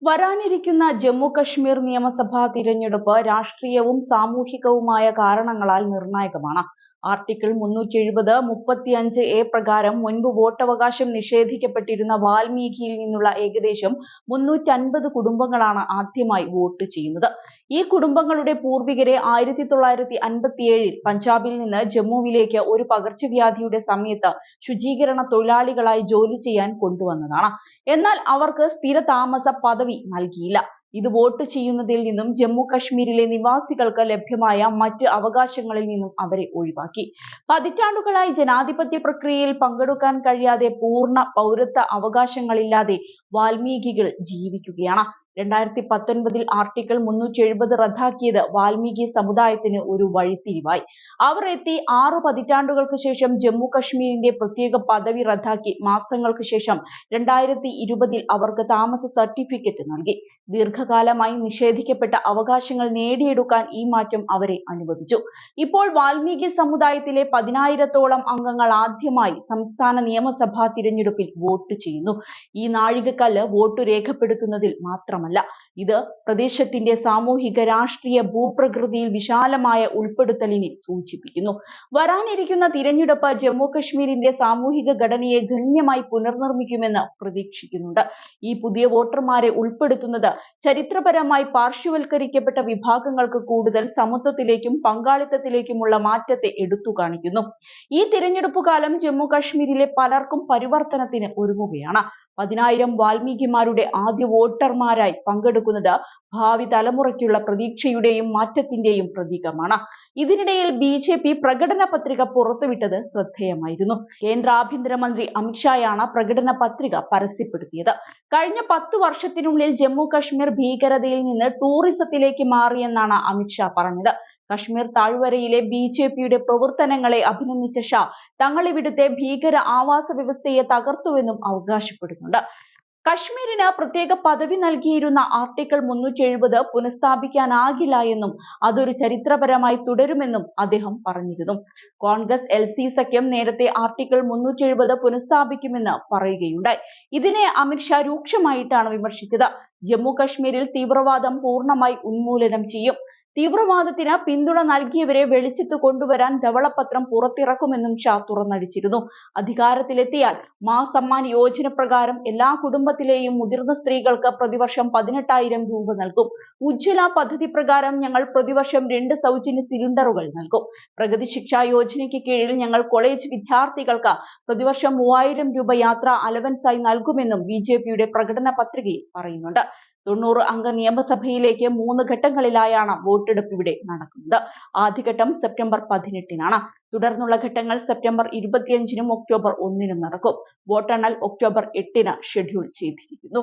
വരാനിരിക്കുന്ന ജമ്മു കശ്മീർ നിയമസഭാ തിരഞ്ഞെടുപ്പ് രാഷ്ട്രീയവും സാമൂഹികവുമായ കാരണങ്ങളാൽ നിർണായകമാണ്. ആർട്ടിക്കിൾ 370(35)(a) പ്രകാരം മുൻപ് വോട്ടവകാശം നിഷേധിക്കപ്പെട്ടിരുന്ന വാൽമീകിയിൽ നിന്നുള്ള ഏകദേശം 350 കുടുംബങ്ങളാണ് ആദ്യമായി വോട്ട് ചെയ്യുന്നത്. ഈ കുടുംബങ്ങളുടെ പൂർവികരെ 1957-ൽ പഞ്ചാബിൽ നിന്ന് ജമ്മുവിലേക്ക് ഒരു പകർച്ചവ്യാധിയുടെ സമയത്ത് ശുചീകരണ തൊഴിലാളികളായി ജോലി ചെയ്യാൻ കൊണ്ടുവന്നതാണ്. എന്നാൽ അവർക്ക് സ്ഥിരതാമസ പദവി നൽകിയില്ല. ഇത് വോട്ട് ചെയ്യുന്നതിൽ നിന്നും ജമ്മു കശ്മീരിലെ നിവാസികൾക്ക് ലഭ്യമായ മറ്റ് അവകാശങ്ങളിൽ നിന്നും അവരെ ഒഴിവാക്കി. പതിറ്റാണ്ടുകളായി ജനാധിപത്യ പ്രക്രിയയിൽ പങ്കെടുക്കാൻ കഴിയാതെ പൂർണ്ണ പൗരത്വ അവകാശങ്ങളില്ലാതെ വാൽമീകികൾ ജീവിക്കുകയാണ്. 2019-ൽ ആർട്ടിക്കിൾ 370 റദ്ദാക്കിയത് വാൽമീകി സമുദായത്തിന് ഒരു വഴിത്തിരിവായി. അവർ എത്തി 6 പതിറ്റാണ്ടുകൾക്ക് ശേഷം ജമ്മു കശ്മീരിന്റെ പ്രത്യേക പദവി റദ്ദാക്കി മാസങ്ങൾക്ക് ശേഷം 2020-ൽ അവർക്ക് താമസ സർട്ടിഫിക്കറ്റ് നൽകി. ദീർഘകാലമായി നിഷേധിക്കപ്പെട്ട അവകാശങ്ങൾ നേടിയെടുക്കാൻ ഈ മാറ്റം അവരെ അനുവദിച്ചു. ഇപ്പോൾ വാൽമീകി സമുദായത്തിലെ 10,000-ഓളം അംഗങ്ങൾ ആദ്യമായി സംസ്ഥാന നിയമസഭാ തിരഞ്ഞെടുപ്പിൽ വോട്ട് ചെയ്യുന്നു. ഈ നാഴികക്കല്ല് വോട്ട് രേഖപ്പെടുത്തുന്നതിൽ മാത്രമല്ല, ഇത് പ്രദേശത്തിന്റെ സാമൂഹിക രാഷ്ട്രീയ ഭൂപ്രകൃതിയിൽ വിശാലമായ ഉൾപ്പെടുത്തലിനെ സൂചിപ്പിക്കുന്നു. വരാനിരിക്കുന്ന തിരഞ്ഞെടുപ്പ് ജമ്മു കശ്മീരിന്റെ സാമൂഹിക ഘടനയെ ഗണ്യമായി പുനർനിർമ്മിക്കുമെന്ന് പ്രതീക്ഷിക്കുന്നുണ്ട്. ഈ പുതിയ വോട്ടർമാരെ ഉൾപ്പെടുത്തുന്നത് ചരിത്രപരമായി പാർശ്വവൽക്കരിക്കപ്പെട്ട വിഭാഗങ്ങൾക്ക് കൂടുതൽ സമത്വത്തിലേക്കും പങ്കാളിത്തത്തിലേക്കുമുള്ള മാറ്റത്തെ എടുത്തു കാണിക്കുന്നു. ഈ തിരഞ്ഞെടുപ്പ് കാലം ജമ്മു കശ്മീരിലെ പലർക്കും പരിവർത്തനത്തിന് ഒരുങ്ങുകയാണ്. 10,000 വാൽമീകിമാരുടെ ആദ്യ വോട്ടർമാരായി പങ്കെടുക്കുന്നത് ഭാവി തലമുറയ്ക്കുള്ള പ്രതീക്ഷയുടെയും മാറ്റത്തിന്റെയും പ്രതീകമാണ്. ഇതിനിടയിൽ BJP പ്രകടന പത്രിക പുറത്തുവിട്ടത് ശ്രദ്ധേയമായിരുന്നു. കേന്ദ്ര ആഭ്യന്തരമന്ത്രി അമിത് ഷായാണ് പ്രകടന പത്രിക പരസ്യപ്പെടുത്തിയത്. കഴിഞ്ഞ 10 വർഷത്തിനുള്ളിൽ ജമ്മു കശ്മീർ ഭീകരതയിൽ നിന്ന് ടൂറിസത്തിലേക്ക് മാറിയെന്നാണ് അമിത് ഷാ പറഞ്ഞത്. കശ്മീർ താഴ്വരയിലെ BJPയുടെ പ്രവർത്തനങ്ങളെ അഭിനന്ദിച്ച ഷാ തങ്ങളിവിടുത്തെ ഭീകര ആവാസ വ്യവസ്ഥയെ തകർത്തുവെന്നും അവകാശപ്പെടുന്നുണ്ട്. കശ്മീരിന് പ്രത്യേക പദവി നൽകിയിരുന്ന ആർട്ടിക്കിൾ 370 പുനഃസ്ഥാപിക്കാനാകില്ല എന്നും അതൊരു ചരിത്രപരമായി തുടരുമെന്നും അദ്ദേഹം പറഞ്ഞിരുന്നു. കോൺഗ്രസ് LC സഖ്യം നേരത്തെ ആർട്ടിക്കിൾ 370 പുനഃസ്ഥാപിക്കുമെന്ന് പറയുകയുണ്ടായി. ഇതിനെ അമിത് ഷാ രൂക്ഷമായിട്ടാണ് വിമർശിച്ചത്. ജമ്മു കശ്മീരിൽ തീവ്രവാദം പൂർണ്ണമായി ഉന്മൂലനം ചെയ്യും, തീവ്രവാദത്തിന് പിന്തുണ നൽകിയവരെ വെളിച്ചത്ത് കൊണ്ടുവരാൻ ധവളപത്രം പുറത്തിറക്കുമെന്നും ഷാ തുറന്നടിച്ചിരുന്നു. അധികാരത്തിലെത്തിയാൽ മാ സമ്മാൻ യോജന പ്രകാരം എല്ലാ കുടുംബത്തിലെയും മുതിർന്ന സ്ത്രീകൾക്ക് പ്രതിവർഷം 18,000 രൂപ നൽകും. ഉജ്ജ്വല പദ്ധതി പ്രകാരം ഞങ്ങൾ പ്രതിവർഷം 2 സൗജന്യ സിലിണ്ടറുകൾ നൽകും. പ്രഗതി ശിക്ഷാ യോജനയ്ക്ക് കീഴിൽ ഞങ്ങൾ കോളേജ് വിദ്യാർത്ഥികൾക്ക് പ്രതിവർഷം 3,000 രൂപ യാത്രാ അലവൻസായി നൽകുമെന്നും BJPയുടെ പ്രകടന പത്രികയിൽ പറയുന്നുണ്ട്. 90 അംഗ നിയമസഭയിലേക്ക് 3 ഘട്ടങ്ങളിലായാണ് വോട്ടെടുപ്പ് ഇവിടെ നടക്കുന്നത്. ആദ്യഘട്ടം സെപ്റ്റംബർ 18-നാണ്. തുടർന്നുള്ള ഘട്ടങ്ങൾ സെപ്റ്റംബർ 25-നും ഒക്ടോബർ 1-നും നടക്കും. വോട്ടെണ്ണൽ ഒക്ടോബർ 8-ന് ഷെഡ്യൂൾ ചെയ്തിരിക്കുന്നു.